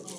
Sir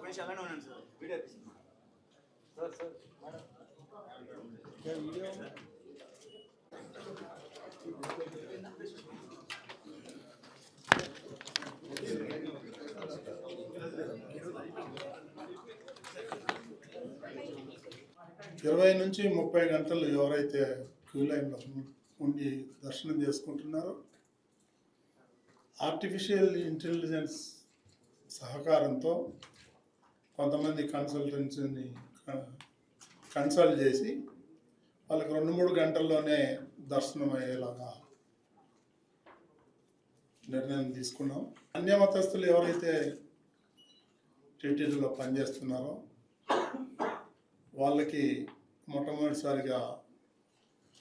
కొంచెం అలానే ఉండండి sir video sir sir madam video 20 నుంచి 30 గంటలు ఎవరైతే క్యూ లైన్లో ఉండి దర్శనం చేసుకుంటున్నారో ఆర్టిఫిషియల్ ఇంటెలిజెన్స్ సహకారంతో కొంతమంది కన్సల్టెన్సీని కన్సల్ట్ చేసి వాళ్ళకి 2-3 గంటల్లోనే దర్శనం అయ్యేలాగా నిర్ణయం తీసుకున్నాం. అన్యమతస్థులు ఎవరైతే టీటీడీలో పనిచేస్తున్నారో వాళ్ళకి మొట్టమొదటిసారిగా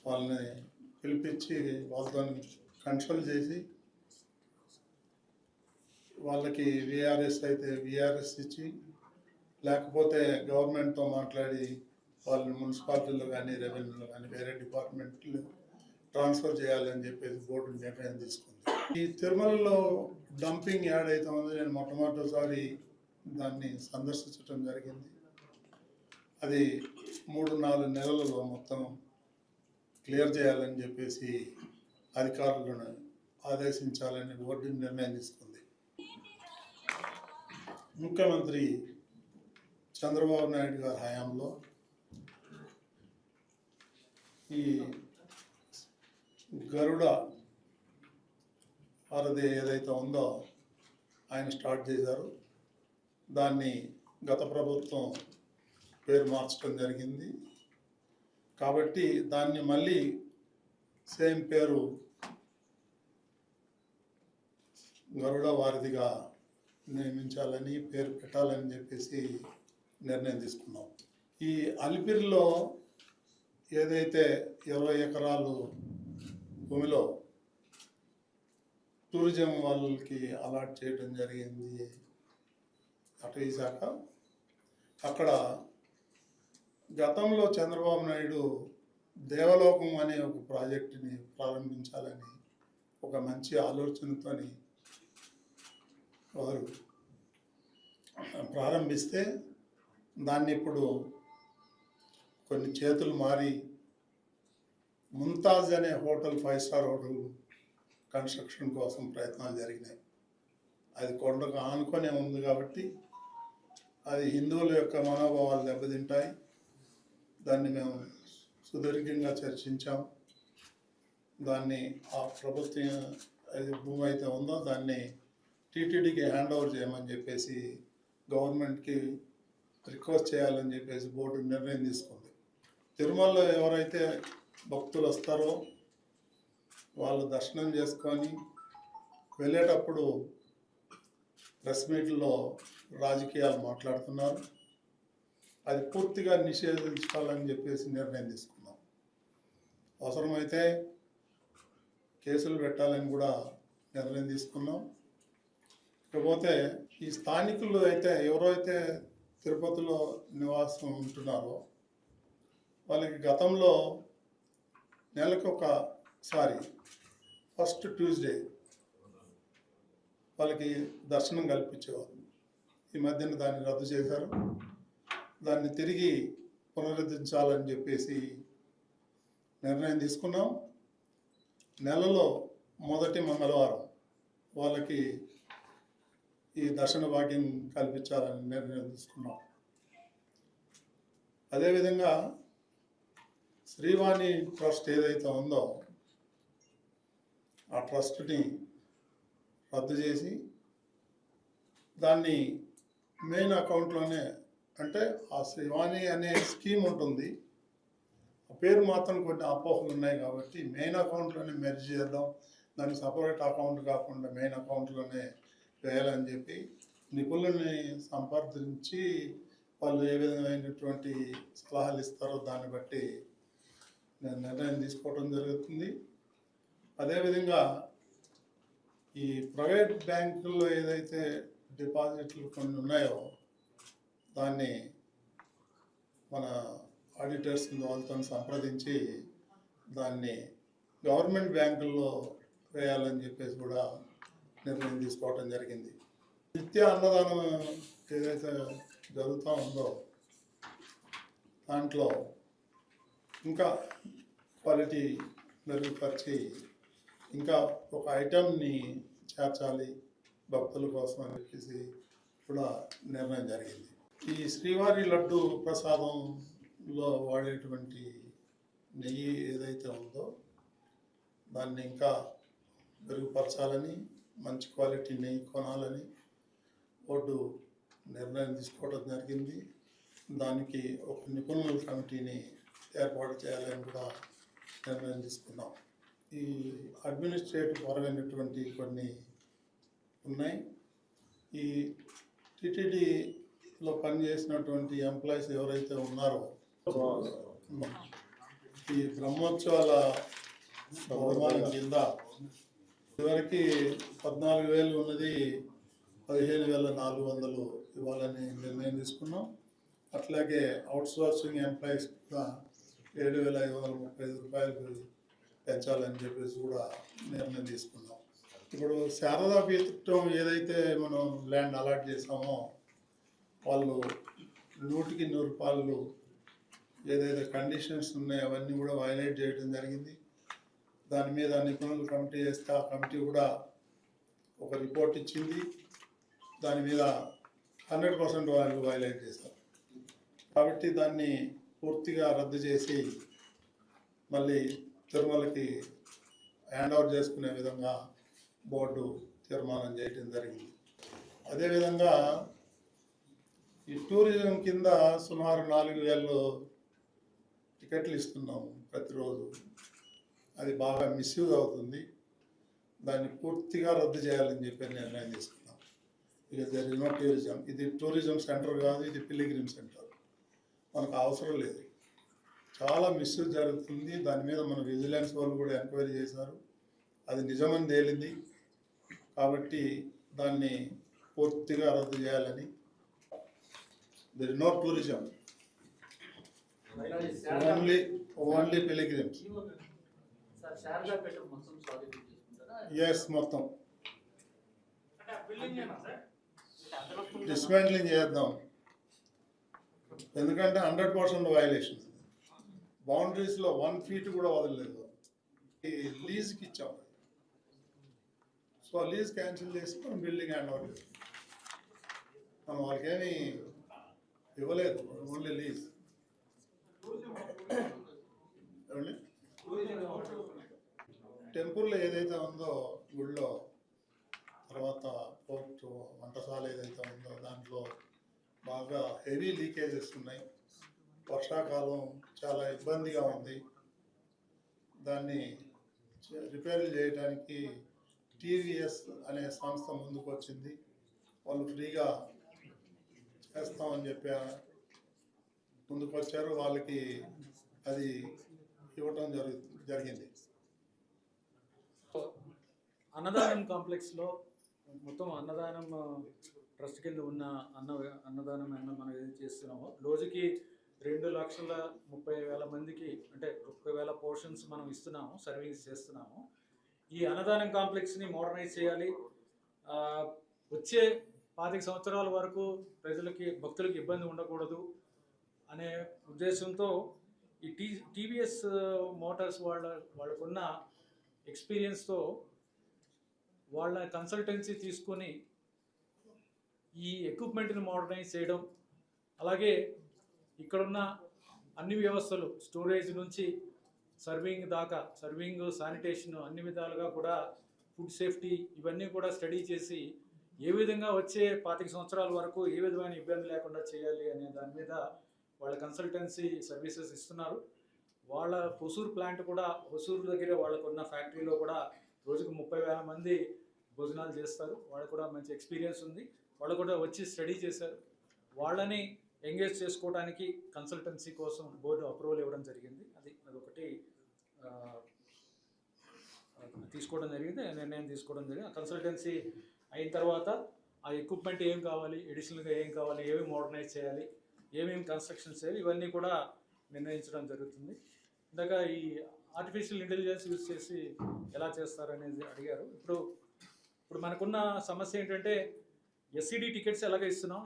వాళ్ళని పిలిపించి వాళ్ళతో కన్సల్ట్ చేసి వాళ్ళకి విఆర్ఎస్ అయితే విఆర్ఎస్ ఇచ్చి, లేకపోతే గవర్నమెంట్తో మాట్లాడి వాళ్ళని మున్సిపాలిటీలో కానీ రెవెన్యూలో కానీ వేరే డిపార్ట్మెంట్లు ట్రాన్స్ఫర్ చేయాలని చెప్పేసి బోర్డు నిర్ణయం తీసుకుంది. ఈ తిరుమలలో డంపింగ్ యాడ్ అవుతుందో నేను మొట్టమొదటిసారి దాన్ని సందర్శించడం జరిగింది. అది 3-4 నెలలలో మొత్తం క్లియర్ చేయాలని చెప్పేసి అధికారులను ఆదేశించాలని బోర్డు నిర్ణయం తీసుకుంది. ముఖ్యమంత్రి చంద్రబాబు నాయుడు గారి హయాంలో ఈ గరుడ వారధి ఏదైతే ఉందో ఆయన స్టార్ట్ చేశారు. దాన్ని గత ప్రభుత్వం పేరు మార్చడం జరిగింది. కాబట్టి దాన్ని మళ్ళీ సేమ్ పేరు గరుడ వారధిగా నియమించాలని, పేరు పెట్టాలని చెప్పేసి నిర్ణయం తీసుకున్నాం. ఈ అలిపిరిలో ఏదైతే 20 ఎకరాలు భూమిలో టూరిజం వాళ్ళకి అలాట్ చేయడం జరిగింది అటవీ శాఖ, అక్కడ గతంలో చంద్రబాబు నాయుడు దేవలోకం అనే ఒక ప్రాజెక్టుని ప్రారంభించాలని ఒక మంచి ఆలోచనతో వారు ప్రారంభిస్తే దాన్ని ఇప్పుడు కొన్ని చేతులు మారి ముంతాజ్ అనే హోటల్ 5 స్టార్ హోటల్ కన్స్ట్రక్షన్ కోసం ప్రయత్నాలు జరిగినాయి. అది కొండకు ఆనుకొనే ఉంది కాబట్టి అది హిందువుల యొక్క మనోభావాలు దెబ్బతింటాయి. దాన్ని మేము సుదీర్ఘంగా చర్చించాం. దాన్ని ఆ ప్రభుత్వం అది భూమి అయితే ఉందో దాన్ని టీటీడీకి హ్యాండ్ ఓవర్ చేయమని చెప్పేసి గవర్నమెంట్కి రిక్వెస్ట్ చేయాలని చెప్పేసి బోర్డు నిర్ణయం తీసుకుంది. తిరుమలలో ఎవరైతే భక్తులు వస్తారో వాళ్ళు దర్శనం చేసుకొని వెళ్ళేటప్పుడు ప్రెస్ మీట్లో రాజకీయాలు మాట్లాడుతున్నారు. అది పూర్తిగా నిషేధించాలని చెప్పేసి నిర్ణయం తీసుకున్నాం. అవసరమైతే కేసులు పెట్టాలని కూడా నిర్ణయం తీసుకున్నాం. ఇకపోతే ఈ స్థానికులు అయితే ఎవరైతే తిరుపతిలో నివాసం ఉంటున్నారో వాళ్ళకి గతంలో నెలకు ఒకసారి ఫస్ట్ ట్యూస్డే వాళ్ళకి దర్శనం కల్పించేవారు. ఈ మధ్యన దాన్ని రద్దు చేశారు. దాన్ని తిరిగి పునరుద్ధరించాలని చెప్పేసి నిర్ణయం తీసుకున్నాం. నెలలో మొదటి మంగళవారం వాళ్ళకి ఈ దర్శన భాగ్యం కల్పించాలని నిర్ణయం తీసుకున్నాం. అదేవిధంగా శ్రీవాణి ట్రస్ట్ ఏదైతే ఉందో ఆ ట్రస్ట్ని రద్దు చేసి దాన్ని మెయిన్ అకౌంట్లోనే, అంటే ఆ శ్రీవాణి అనే స్కీమ్ ఉంటుంది, ఆ పేరు మాత్రం కొన్ని అపోహలు ఉన్నాయి కాబట్టి మెయిన్ అకౌంట్లోనే మెర్జ్ చేద్దాం, దానికి సపరేట్ అకౌంట్ కాకుండా మెయిన్ అకౌంట్లోనే వేయాలని చెప్పి నిపుణుల్ని సంప్రదించి వాళ్ళు ఏ విధమైనటువంటి సలహాలు ఇస్తారో దాన్ని బట్టి నేను నిర్ణయం తీసుకోవడం జరుగుతుంది. అదేవిధంగా ఈ ప్రైవేట్ బ్యాంకుల్లో ఏదైతే డిపాజిట్లు కొన్ని ఉన్నాయో దాన్ని మన ఆడిటర్స్ వాళ్ళతో సంప్రదించి దాన్ని గవర్నమెంట్ బ్యాంకుల్లో వేయాలని చెప్పేసి కూడా నిర్ణయం తీసుకోవడం జరిగింది. నిత్య అన్నదానం ఏదైతే జరుగుతూ ఉందో దాంట్లో ఇంకా క్వాలిటీ మెరుగుపరిచి ఇంకా ఒక ఐటెంని చేర్చాలి భక్తుల కోసం అని చెప్పేసి కూడా నిర్ణయం జరిగింది. ఈ శ్రీవారి లడ్డు ప్రసాదంలో వాడేటువంటి నెయ్యి ఏదైతే ఉందో దాన్ని ఇంకా మెరుగుపరచాలని, మంచి క్వాలిటీ నెయ్యి కొనాలని బోర్డు నిర్ణయం తీసుకోవడం జరిగింది. దానికి ఒక నిపుణుల కమిటీని ఏర్పాటు చేయాలని కూడా నిర్ణయం తీసుకున్నాం. ఈ అడ్మినిస్ట్రేటివ్ పరమైనటువంటి కొన్ని ఉన్నాయి. ఈ టిటిడిలో పనిచేసినటువంటి ఎంప్లాయీస్ ఎవరైతే ఉన్నారో ఈ బ్రహ్మోత్సవాల బహుమానం కింద ఇదివరకు 14,000 ఉన్నది 15,400 ఇవ్వాలని నిర్ణయం తీసుకున్నాం. అట్లాగే అవుట్సోర్సింగ్ ఎంప్లాయీస్ కూడా 7,535 రూపాయలు పెంచాలని చెప్పేసి కూడా నిర్ణయం తీసుకున్నాం. ఇప్పుడు శారదా పీఠం ఏదైతే మనం ల్యాండ్ అలాట్ చేసామో వాళ్ళు 100కి 100 రూపాయలు ఏదైతే కండిషన్స్ ఉన్నాయో అవన్నీ కూడా వైలేట్ చేయడం జరిగింది. దాని మీద నిపుణులు కమిటీ చేస్తే ఆ కమిటీ కూడా ఒక రిపోర్ట్ ఇచ్చింది. దాని మీద 100% వాళ్ళు వైలేట్ చేశారు. కాబట్టి దాన్ని పూర్తిగా రద్దు చేసి మళ్ళీ తిరుమలకి హ్యాండ్ ఓవర్ చేసుకునే విధంగా బోర్డు తీర్మానం చేయడం జరిగింది. అదేవిధంగా ఈ టూరిజం కింద సుమారు 4,000 టికెట్లు ఇస్తున్నాము ప్రతిరోజు. అది బాగా మిస్యూజ్ అవుతుంది. దాన్ని పూర్తిగా రద్దు చేయాలని చెప్పి నిర్ణయం తీసుకున్నాం. ఇక జరిగిన టూరిజం, ఇది టూరిజం సెంటర్ కాదు, ఇది పిలిగ్రిమ్ సెంటర్. మనకు అవసరం లేదు. చాలా మిస్యూజ్ జరుగుతుంది. దాని మీద మన విజిలెన్స్ వాళ్ళు కూడా ఎంక్వైరీ చేశారు. అది నిజమని తేలింది. కాబట్టి దాన్ని పూర్తిగా రద్దు చేయాలని. There is no tourism, only pilgrims. Yes, మొత్తం డిస్మాంట్లింగ్ చేద్దాం. ఎందుకంటే 100% వైలేషన్. బౌండరీస్లో 1 feet కూడా వదలలేదు. ఈ లీజ్కి ఇచ్చాం. సో ఆ లీజ్ క్యాన్సిల్ చేసి మనం బిల్డింగ్ హ్యాండ్ ఓవర్ చేస్తాం. మనం వాళ్ళకేమీ ఇవ్వలేదు, ఓన్లీ లీజ్. టెంపుల్లో ఏదైతే ఉందో గుళ్ళో, తర్వాత పోర్ట్ వంటశాల ఏదైతే ఉందో దాంట్లో బాగా హెవీ లీకేజెస్ ఉన్నాయి. వర్షాకాలం చాలా ఇబ్బందిగా ఉంది. దాన్ని రిపేర్లు చేయడానికి టీవీఎస్ అనే సంస్థ ముందుకు వచ్చింది. వాళ్ళు ఫ్రీగా చేస్తామని చెప్పి ముందుకు వచ్చారు. వాళ్ళకి అది ఇవ్వటం జరిగింది. అన్నదానం కాంప్లెక్స్లో మొత్తం అన్నదానం ట్రస్ట్ కింద ఉన్న అన్నదానం మనం ఏదైతే చేస్తున్నామో రోజుకి 2,30,000 మందికి, అంటే 30,000 పోర్షన్స్ మనం ఇస్తున్నాము, సర్వీస్ చేస్తున్నాము. ఈ అన్నదానం కాంప్లెక్స్ని మోడర్నైజ్ చేయాలి. వచ్చే 25 సంవత్సరాల వరకు ప్రజలకి, భక్తులకి ఇబ్బంది ఉండకూడదు. అనే ఉద్దేశంతో ఈ టీవీఎస్ మోటార్స్ వాళ్ళకున్న ఎక్స్పీరియన్స్తో వాళ్ళ కన్సల్టెన్సీ తీసుకొని ఈ ఎక్విప్మెంట్ని మోడర్నైజ్ చేయడం, అలాగే ఇక్కడున్న అన్ని వ్యవస్థలు స్టోరేజ్ నుంచి సర్వింగ్ దాకా, సర్వింగ్, శానిటేషన్ అన్ని విధాలుగా కూడా ఫుడ్ సేఫ్టీ ఇవన్నీ కూడా స్టడీ చేసి ఏ విధంగా వచ్చే 25 సంవత్సరాల వరకు ఏ విధమైన ఇబ్బంది లేకుండా చేయాలి అనే దాని మీద వాళ్ళ కన్సల్టెన్సీ సర్వీసెస్ ఇస్తున్నారు. వాళ్ళ హొసూరు ప్లాంట్ కూడా, హొసూరు దగ్గర వాళ్ళకున్న ఫ్యాక్టరీలో కూడా రోజుకు 30,000 మంది భోజనాలు చేస్తారు. వాళ్ళకు కూడా మంచి ఎక్స్పీరియన్స్ ఉంది. వాళ్ళు కూడా వచ్చి స్టడీ చేశారు. వాళ్ళని ఎంగేజ్ చేసుకోవడానికి కన్సల్టెన్సీ కోసం బోర్డు అప్రూవల్ ఇవ్వడం జరిగింది. అదొకటి తీసుకోవడం జరిగింది, నిర్ణయం తీసుకోవడం జరిగింది. కన్సల్టెన్సీ అయిన తర్వాత ఆ ఎక్విప్మెంట్ ఏం కావాలి, ఎడిషనల్గా ఏం కావాలి, ఏమి మోడర్నైజ్ చేయాలి, ఏమేమి కన్స్ట్రక్షన్స్ చేయాలి, ఇవన్నీ కూడా నిర్ణయించడం జరుగుతుంది. ఇందాక ఈ ఆర్టిఫిషియల్ ఇంటెలిజెన్స్ యూజ్ చేసి ఎలా చేస్తారనేది అడిగారు. ఇప్పుడు మనకున్న సమస్య ఏంటంటే ఎస్సీడీ టికెట్స్ ఎలాగ ఇస్తున్నాం,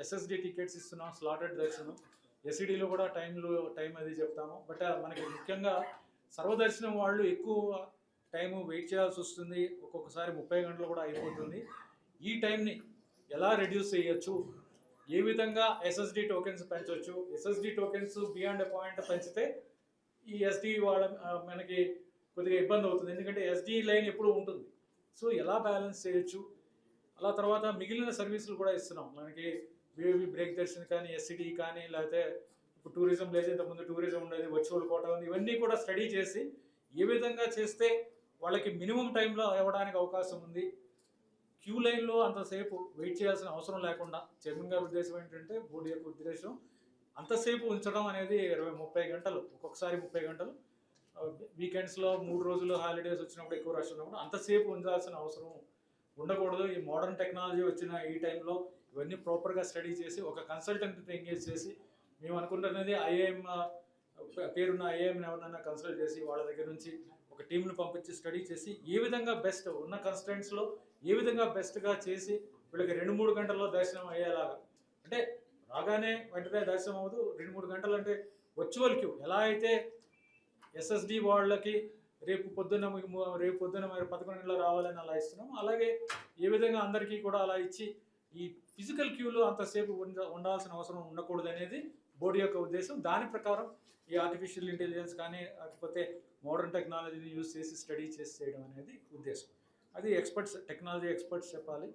ఎస్ఎస్డి టికెట్స్ ఇస్తున్నాం, స్లాటెడ్ దర్శనం, ఎస్సీడీలో కూడా టైం అది చెప్తాము. బట్ మనకి ముఖ్యంగా సర్వదర్శనం వాళ్ళు ఎక్కువ టైము వెయిట్ చేయాల్సి వస్తుంది. ఒక్కొక్కసారి 30 గంటలు కూడా అయిపోతుంది. ఈ టైంని ఎలా రెడ్యూస్ చేయొచ్చు, ఏ విధంగా ఎస్ఎస్డి టోకెన్స్ పెంచవచ్చు, SSD tokens beyond a point పెంచితే ఈ ఎస్డి మనకి కొద్దిగా ఇబ్బంది అవుతుంది, ఎందుకంటే ఎస్డి లైన్ ఎప్పుడు ఉంటుంది. సో ఎలా బ్యాలెన్స్ చేయొచ్చు, అలా తర్వాత మిగిలిన సర్వీసులు కూడా ఇస్తున్నాం. మనకి విఐపి బ్రేక్ దర్శన్ కానీ, ఎస్సిడి కానీ, లేకపోతే ఇప్పుడు టూరిజం లేదు, ఇంతకుముందు టూరిజం ఉండేది, వర్చువల్ కోట ఉంది, ఇవన్నీ కూడా స్టడీ చేసి ఏ విధంగా చేస్తే వాళ్ళకి మినిమం టైంలో ఇవ్వడానికి అవకాశం ఉంది, క్యూ లైన్లో అంతసేపు వెయిట్ చేయాల్సిన అవసరం లేకుండా. చైర్మన్ గారి ఉద్దేశం ఏంటంటే, బోర్డు యొక్క ఉద్దేశం అంతసేపు ఉంచడం అనేది 20-30 గంటలు, ఒక్కొక్కసారి 30 గంటలు, వీకెండ్స్లో 3 రోజులు హాలిడేస్ వచ్చినప్పుడు ఎక్కువ రష్ ఉన్నప్పుడు అంతసేపు ఉంచాల్సిన అవసరం ఉండకూడదు. ఈ మోడర్న్ టెక్నాలజీ వచ్చిన ఈ టైంలో ఇవన్నీ ప్రాపర్గా స్టడీ చేసి ఒక కన్సల్టెంట్ని ఎంగేజ్ చేసి, మేము అనుకుంటున్నది ఐఏఎం పేరున్న ఐఏఎంని ఎవరినైనా కన్సల్ట్ చేసి వాళ్ళ దగ్గర నుంచి ఒక టీంను పంపించి స్టడీ చేసి ఏ విధంగా బెస్ట్ ఉన్న కన్స్టెంట్స్లో ఏ విధంగా బెస్ట్గా చేసి వీళ్ళకి 2-3 గంటల్లో దర్శనం అయ్యేలాగా, అంటే రాగానే వెంటనే దర్శనం అవ్వదు, 2-3 గంటలు అంటే వర్చువల్ క్యూ ఎలా అయితే ఎస్ఎస్డి వాళ్ళకి రేపు పొద్దున్న మరి 11 గంటల్లో రావాలని అలా ఇస్తున్నాం, అలాగే ఏ విధంగా అందరికీ కూడా అలా ఇచ్చి ఈ ఫిజికల్ క్యూలో అంతసేపు ఉండాల్సిన అవసరం ఉండకూడదు అనేది బోర్డు యొక్క ఉద్దేశం. దాని ప్రకారం ఈ ఆర్టిఫిషియల్ ఇంటెలిజెన్స్ కానీ, లేకపోతే మోడర్న్ టెక్నాలజీని యూజ్ చేసి స్టడీ చేసి చేయడం అనేది ఉద్దేశం. అది టెక్నాలజీ ఎక్స్పర్ట్స్ చెప్పాలి.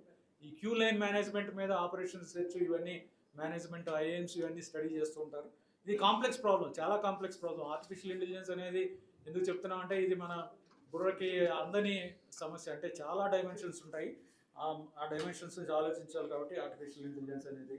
ఈ క్యూ లైన్ మేనేజ్మెంట్ మీద ఆపరేషన్స్ ఇవన్నీ మేనేజ్మెంట్ ఐఏఎంస్ ఇవన్నీ స్టడీ చేస్తూ ఉంటారు. ఇది కాంప్లెక్స్ ప్రాబ్లం, చాలా కాంప్లెక్స్ ప్రాబ్లం. ఆర్టిఫిషియల్ ఇంటెలిజెన్స్ అనేది ఎందుకు చెప్తున్నాం అంటే, ఇది మన బుర్రకి అందని సమస్య, అంటే చాలా డైమెన్షన్స్ ఉంటాయి. ఆ డైమెన్షన్స్ ఆలోచించాలి కాబట్టి ఆర్టిఫిషియల్ ఇంటెలిజెన్స్ అనేది